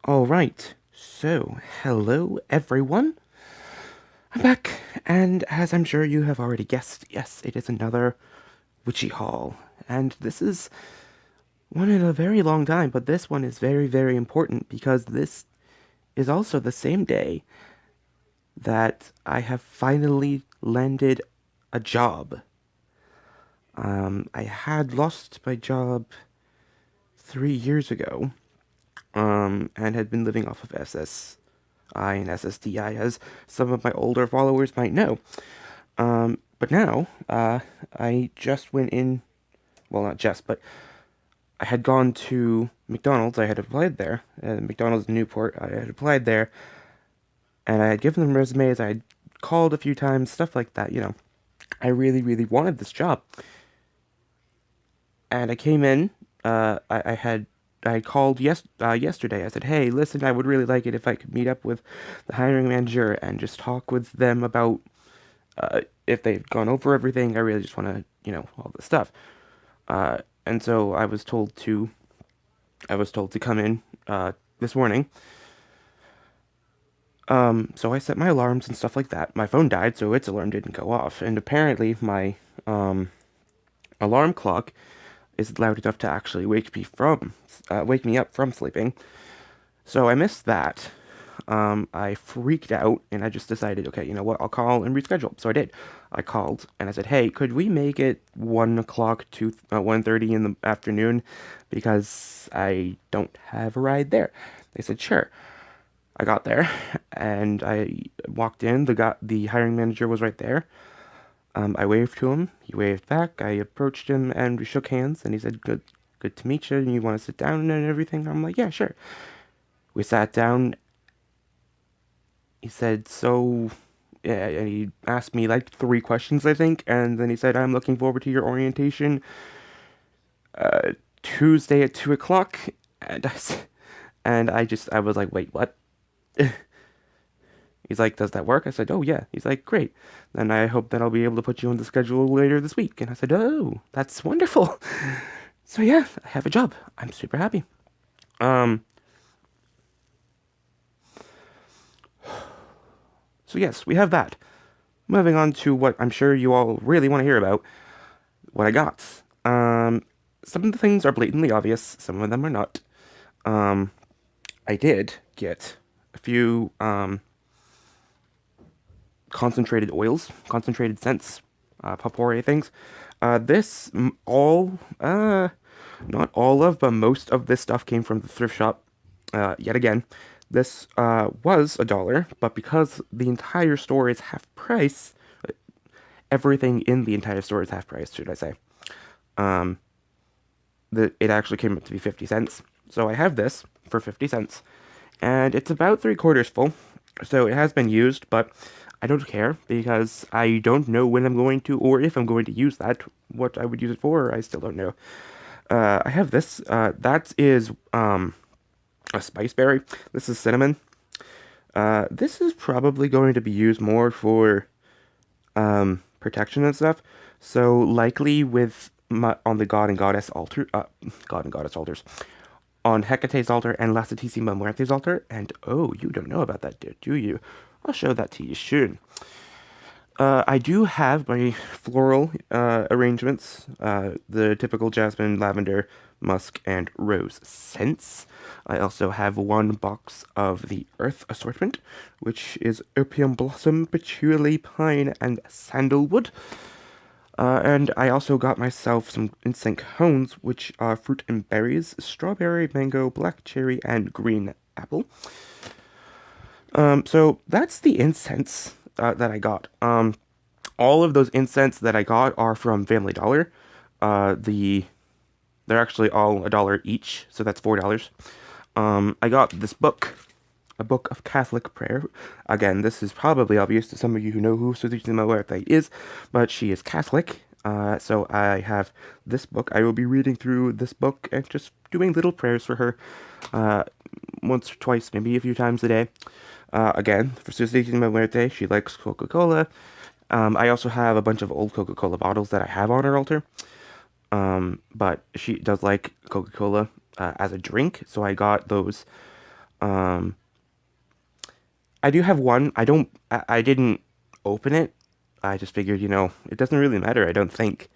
All right. So, hello everyone. I'm back, and as I'm sure you have already guessed, yes, it is another Witchy Haul. And this is one in a very long time, but this one is very, very important because this is also the same day that I have finally landed a job. I had lost my job 3 years ago, and had been living off of SSI and SSDI, as some of my older followers might know. But now, I just went in, well, not just, but I had gone to McDonald's. I had applied there, McDonald's in Newport. I had applied there, and I had given them resumes. I had called a few times, stuff like that. I really, really wanted this job, and I came in. I called yesterday. I said, "Hey, listen, I would really like it if I could meet up with the hiring manager and just talk with them about if they've gone over everything. I really just want to, all this stuff." And so I was told to come in this morning. So I set my alarms and stuff like that. My phone died, so its alarm didn't go off. And apparently my um, alarm clock is loud enough to actually wake me up from sleeping. So I missed that. I freaked out and I just decided, okay, you know what? I'll call and reschedule. So I did. I called and I said, hey, could we make it 1 o'clock to 1:30 in the afternoon because I don't have a ride there? They said, sure. I got there and I walked in. The hiring manager was right there. I waved to him. He waved back. I approached him and we shook hands. And he said, good to meet you. And you want to sit down and everything?" I'm like, "Yeah, sure." We sat down. He said, "So," yeah, and he asked me like three questions, I think, and then he said, "I'm looking forward to your orientation uh, Tuesday at 2 o'clock." And I was like, "Wait, what?" He's like, "Does that work?" I said, "Oh yeah." He's like, "Great. Then I hope that I'll be able to put you on the schedule later this week." And I said, "Oh, that's wonderful." So yeah, I have a job. I'm super happy. Um, so yes, we have that. Moving on to what I'm sure you all really want to hear about, what I got. Some of the things are blatantly obvious, some of them are not. Um, I did get a few concentrated oils, concentrated scents, potpourri things. This all, not all of, but most of this stuff came from the thrift shop. Yet again, this was $1, but because the entire store is half price, everything in the entire store is half price, should I say? Um, it actually came up to be 50 cents. So I have this for 50 cents, and it's about three-quarters full. So it has been used, but I don't care because I don't know when I'm going to or if I'm going to use that. What I would use it for, I still don't know. I have this. That is a spice berry. This is cinnamon. This is probably going to be used more for protection and stuff. So likely on the God and Goddess altars, on Hecate's altar and Lasatissima Muerte's altar. And oh, you don't know about that, do you? I'll show that to you soon. I do have my floral arrangements, the typical jasmine, lavender, musk, and rose scents. I also have one box of the earth assortment, which is opium blossom, patchouli, pine, and sandalwood. And I also got myself some incense cones, which are fruit and berries, strawberry, mango, black cherry, and green apple. So that's the incense that I got. All of those incense that I got are from Family Dollar. They're actually all $1 each, so that's $4. I got this book, a book of Catholic prayer. Again, this is probably obvious to some of you who know who Suzuki Muerte is, but she is Catholic. So I have this book. I will be reading through this book and just doing little prayers for her, once or twice, maybe a few times a day. Again, for Suzuki Muerte, she likes Coca-Cola. I also have a bunch of old Coca-Cola bottles that I have on her altar. But she does like Coca-Cola as a drink, so I got those Um, I do have one. I didn't open it. I just figured, it doesn't really matter, I don't think.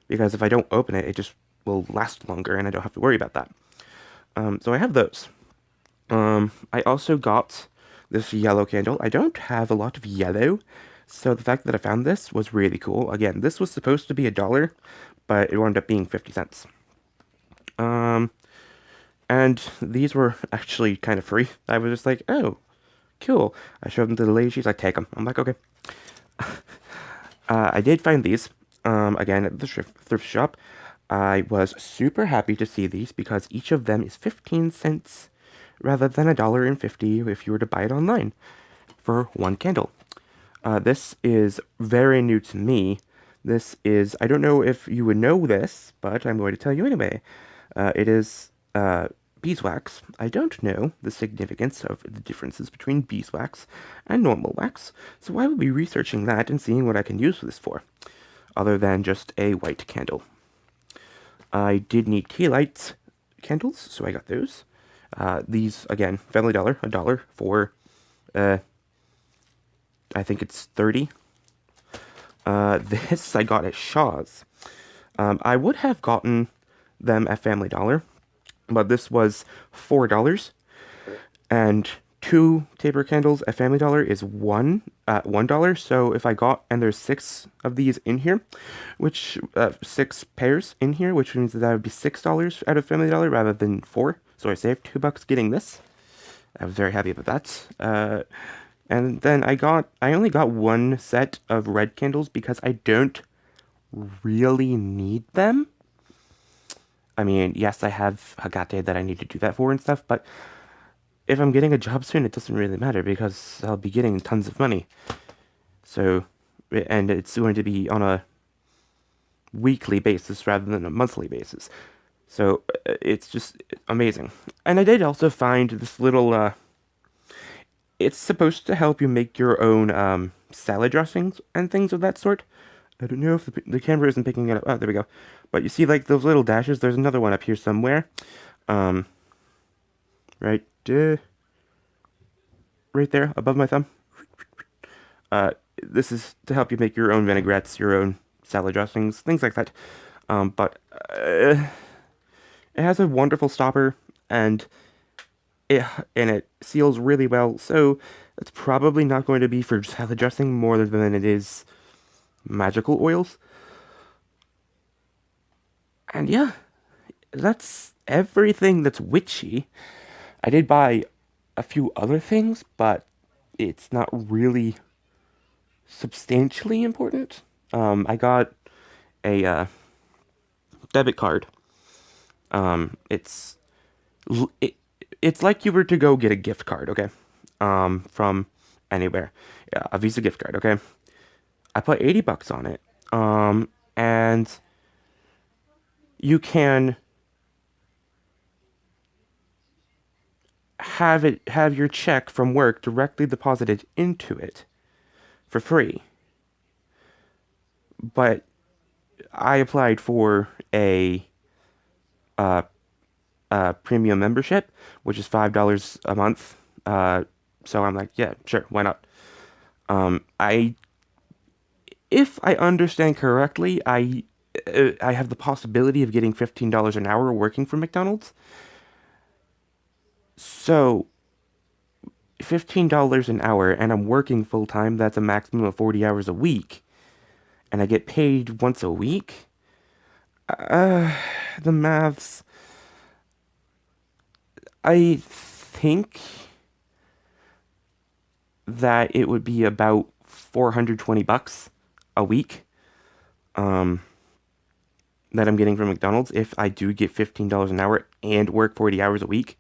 Because if I don't open it, it just will last longer and I don't have to worry about that. So I have those. I also got this yellow candle. I don't have a lot of yellow, so the fact that I found this was really cool. Again, this was supposed to be $1, but it wound up being 50 cents. Um, and these were actually kind of free. I was just like, oh, cool. I showed them to the lady. She's like, take them. I'm like, okay. I did find these, again, at the thrift shop. I was super happy to see these because each of them is 15 cents rather than $1.50 if you were to buy it online for one candle. This is very new to me. This is, I don't know if you would know this, but I'm going to tell you anyway. It is beeswax. I don't know the significance of the differences between beeswax and normal wax, so I will be researching that and seeing what I can use this for, other than just a white candle. I did need tea lights candles, so I got those. These, again, Family Dollar, $1 for, I think it's 30. This I got at Shaw's. I would have gotten them at Family Dollar, but this was $4, and 2 taper candles at Family Dollar is $1. So if I got, and there's 6 of these in here, which 6 pairs in here, which means that would be $6 out of Family Dollar rather than 4. So I saved $2 getting this. I was very happy about that. And then I only got 1 set of red candles because I don't really need them. I mean, yes, I have Hagate that I need to do that for and stuff, but if I'm getting a job soon, it doesn't really matter because I'll be getting tons of money. So, and it's going to be on a weekly basis rather than a monthly basis. So, it's just amazing. And I did also find this little, it's supposed to help you make your own, salad dressings and things of that sort. I don't know if the camera isn't picking it up. Oh, there we go. But you see, like, those little dashes? There's another one up here somewhere. Right, right there, above my thumb. This is to help you make your own vinaigrettes, your own salad dressings, things like that. But it has a wonderful stopper, and it seals really well, so it's probably not going to be for salad dressing more than it is magical oils. And yeah, that's everything that's witchy. I did buy a few other things, but it's not really substantially important. I got a debit card. It's it's like you were to go get a gift card, okay? From anywhere. Yeah, a Visa gift card, okay? I put $80 on it. And you can have your check from work directly deposited into it for free. But I applied for a premium membership, which is $5 a month. So I'm like, yeah, sure, why not? If I understand correctly, I have the possibility of getting $15 an hour working for McDonald's. So $15 an hour, and I'm working full time. That's a maximum of 40 hours a week, and I get paid once a week. The maths. I think that it would be about $420 a week. That I'm getting from McDonald's if I do get $15 an hour and work 40 hours a week.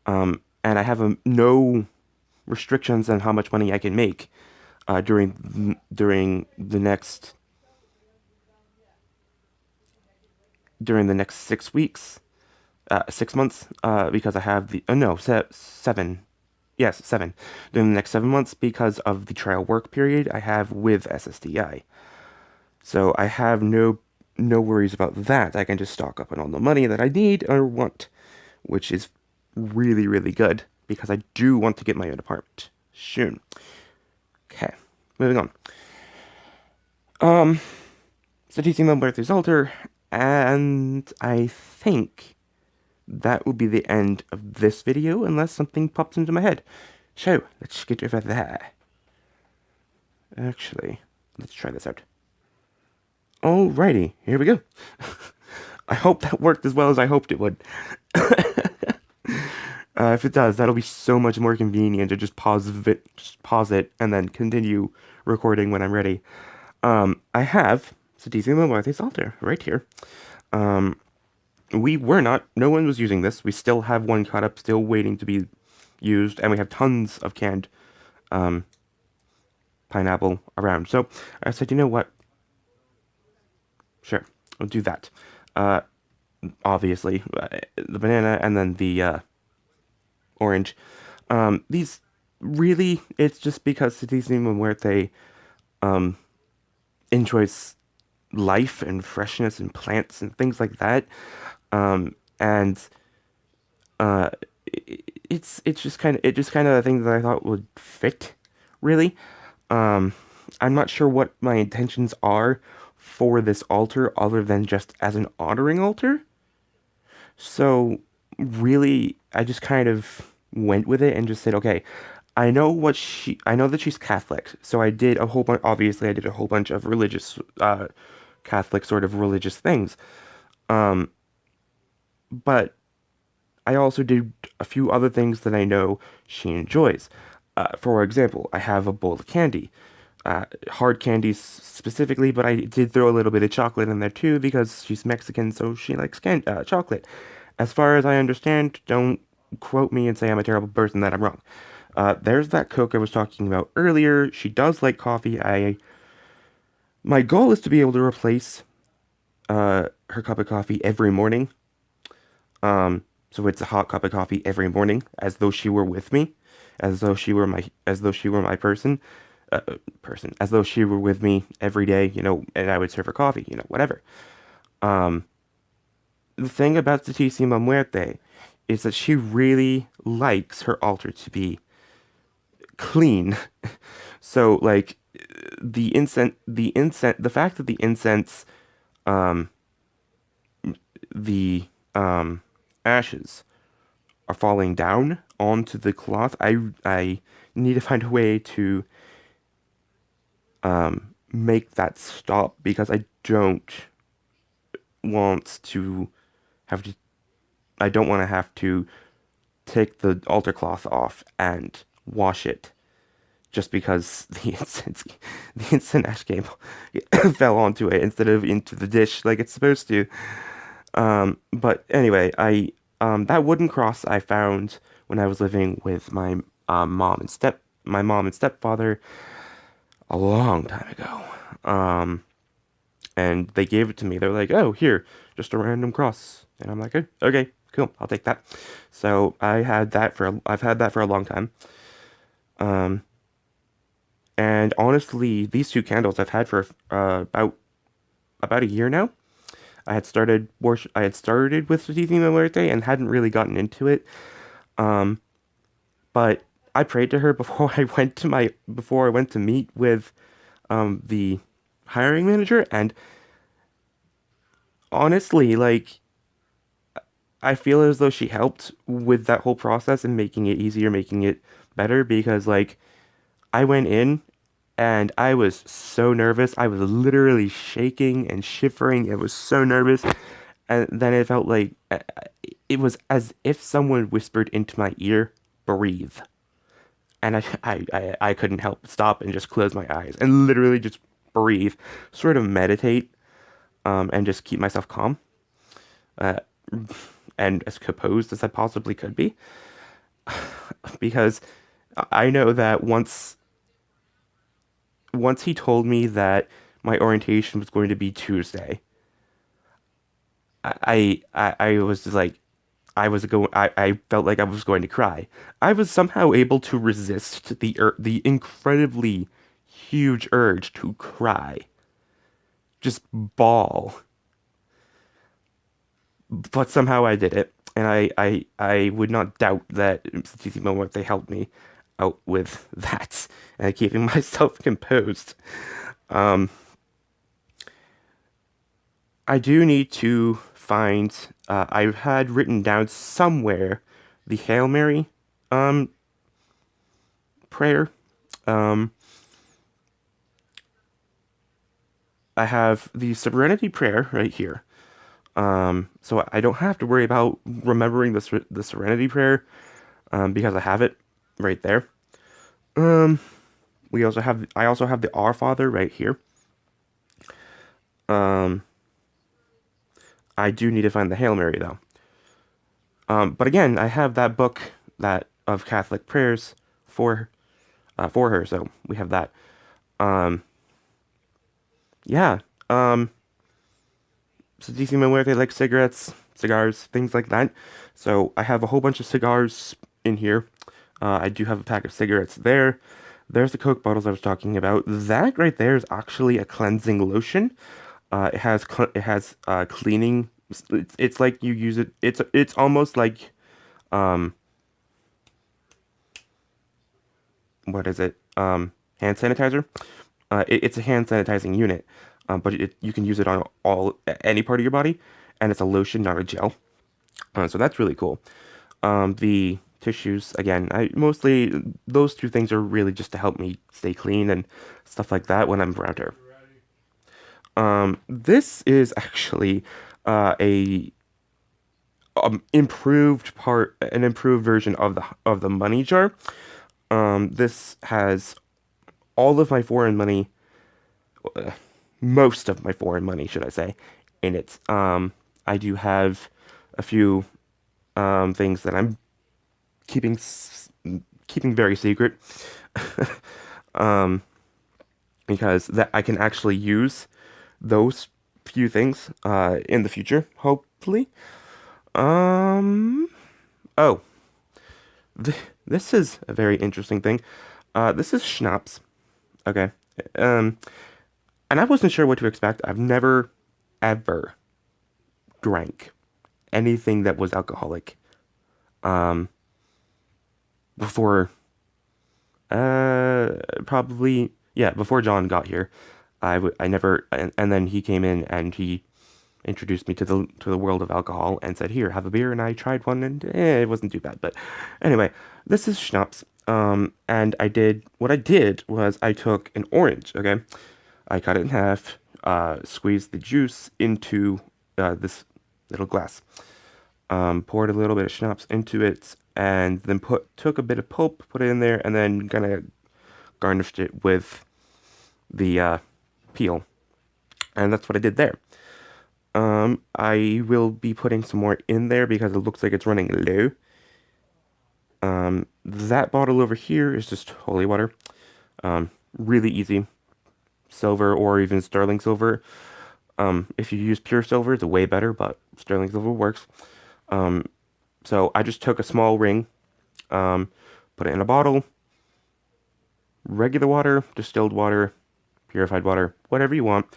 And I have no restrictions on how much money I can make during the next 6 weeks, 6 months, because I have the no 7, yes 7 during the next 7 months because of the trial work period I have with SSDI. So I have no worries about that. I can just stock up on all the money that I need or want, which is really, really good. because I do want to get my own apartment soon. Okay, moving on. Seducing the Birthday's Altar, and I think that will be the end of this video unless something pops into my head. So, let's get over there. Actually, let's try this out. Alrighty, here we go. I hope that worked as well as I hoped it would. If it does, that'll be so much more convenient to just pause it, and then continue recording when I'm ready. I have Seducing the Birthday's Altar right here. No one was using this. We still have one cut up, still waiting to be used, and we have tons of canned pineapple around. So I said, you know what? Sure, I'll do that. Obviously, the banana and then the orange. These really, it's just because Seducing the Muerte enjoys life and freshness and plants and things like that. And it's just kind of a thing that I thought would fit, really. I'm not sure what my intentions are for this altar other than just as an honoring altar. So really, I just kind of went with it and just said, okay, I know that she's Catholic, so I did a whole bunch. Obviously, I did a whole bunch of religious, Catholic sort of religious things. But I also did a few other things that I know she enjoys. For example, I have a bowl of candy, hard candies specifically, but I did throw a little bit of chocolate in there too because she's Mexican, so she likes chocolate. As far as I understand, don't quote me and say I'm a terrible person that I'm wrong. There's that Coke I was talking about earlier. She does like coffee. My goal is to be able to replace her cup of coffee every morning. So it's a hot cup of coffee every morning, as though she were with me, as though she were my person, as though she were with me every day, and I would serve her coffee, whatever. The thing about Santísima Muerte is that she really likes her altar to be clean. So, like, the fact that the incense, the ashes are falling down onto the cloth. I need to find a way to make that stop because I don't want to have to. I don't want to have to take the altar cloth off and wash it just because the incense ash cable fell onto it instead of into the dish like it's supposed to. But anyway, that wooden cross I found when I was living with my mom and stepfather a long time ago. And they gave it to me. They're like, "Oh, here, just a random cross." And I'm like, "Okay, cool, I'll take that." So I've had that for a long time. And honestly, these two candles I've had for about a year now. I had started with Santísima Muerte and hadn't really gotten into it. But I prayed to her before I went to meet with the hiring manager, and honestly, like, I feel as though she helped with that whole process and making it easier, making it better, because like I went in and I was so nervous. I was literally shaking and shivering. I was so nervous. And then it felt like it was as if someone whispered into my ear, "Breathe." And I couldn't help but stop and just close my eyes and literally just breathe, sort of meditate, and just keep myself calm, and as composed as I possibly could be. Because I know that once he told me that my orientation was going to be Tuesday, I was just like, I felt like I was going to cry. I was somehow able to resist the incredibly huge urge to cry, just bawl. But somehow I did it. and I would not doubt that CTC moment they helped me out with that and keeping myself composed. Um, I do need to find. I've had written down somewhere the Hail Mary um prayer. Um, I have the Serenity prayer right here. So I don't have to worry about remembering the Serenity prayer because I have it right there. Um, I also have the Our Father right here. Um, I do need to find the Hail Mary though. But again, I have that book that of Catholic prayers for for her, so we have that. Um, yeah. Um, so DC Memoir, they like cigarettes, cigars, things like that. So I have a whole bunch of cigars in here. I do have a pack of cigarettes there. There's the Coke bottles I was talking about. That right there is actually a cleansing lotion. It has cleaning. It's like you use it. It's almost like um what is it? Hand sanitizer. It's a hand sanitizing unit, but you can use it on any part of your body, and it's a lotion, not a gel. So that's really cool. The tissues, again, I mostly those two things are really just to help me stay clean and stuff like that when I'm around her. This is actually a an improved version of the money jar. This has all of my foreign money, most of my foreign money, should I say, in it. I do have a few things that I'm keeping keeping very secret, um, because that I can actually use those few things in the future, hopefully. Um, oh, th this is a very interesting thing. This is schnapps. Okay. Um, and I wasn't sure what to expect. I've never ever drank anything that was alcoholic um before probably yeah, before John got here. I never and then he came in and he introduced me to the world of alcohol and said, "Here, have a beer." And I tried one and it wasn't too bad. But anyway, this is schnapps. And what I did was I took an orange, okay? I cut it in half, squeezed the juice into this little glass, poured a little bit of schnapps into it, and then took a bit of pulp, put it in there, and then kind of garnished it with the peel. And that's what I did there. I will be putting some more in there because it looks like it's running low. That bottle over here is just holy water. Really easy. Silver or even sterling silver. If you use pure silver, it's way better, but sterling silver works. So I just took a small ring, put it in a bottle, regular water, distilled water, purified water, whatever you want.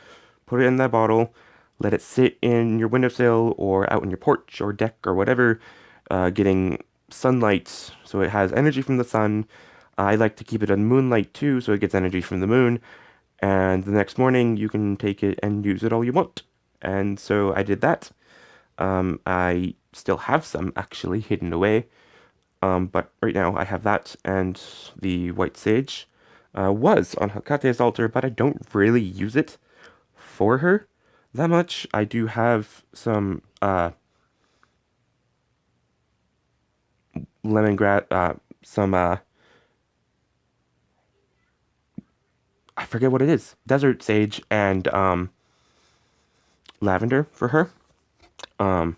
Put it in that bottle, let it sit in your windowsill or out on your porch or deck or whatever, getting sunlight so it has energy from the sun. I like to keep it on moonlight too, so it gets energy from the moon. And the next morning you can take it and use it all you want. And so I did that. I still have some actually hidden away. But right now I have that and the white sage was on Hekate's altar, but I don't really use it for her that much. I do have some lemongrass, some I forget what it is, desert sage and lavender for her. Um,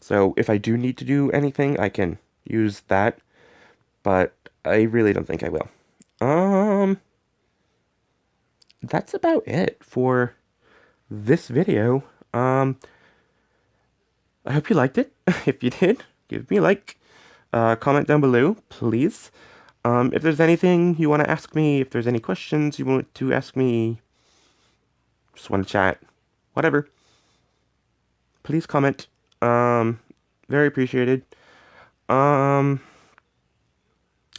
so if I do need to do anything, I can use that, but I really don't think I will. Um, that's about it for this video. I hope you liked it. If you did, give me a like. Comment down below, please. If there's anything you want to ask me, if there's any questions you want to ask me, just want to chat, whatever, please comment. Very appreciated. Um,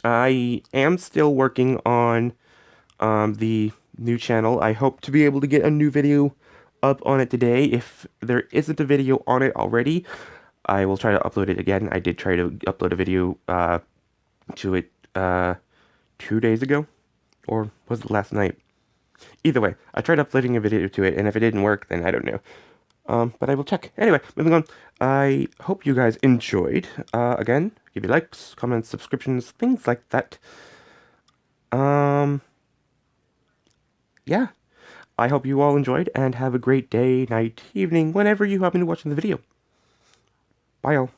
I am still working on the new channel. I hope to be able to get a new video up on it today. If there isn't a video on it already, I will try to upload it again. I did try to upload a video to it 2 days ago, or was it last night? Either way, I tried uploading a video to it, and if it didn't work, then I don't know. But I will check. Anyway, moving on. I hope you guys enjoyed. Again, give me likes, comments, subscriptions, things like that. Um, yeah. I hope you all enjoyed and have a great day, night, evening, whenever you happen to watch the video. Bye all.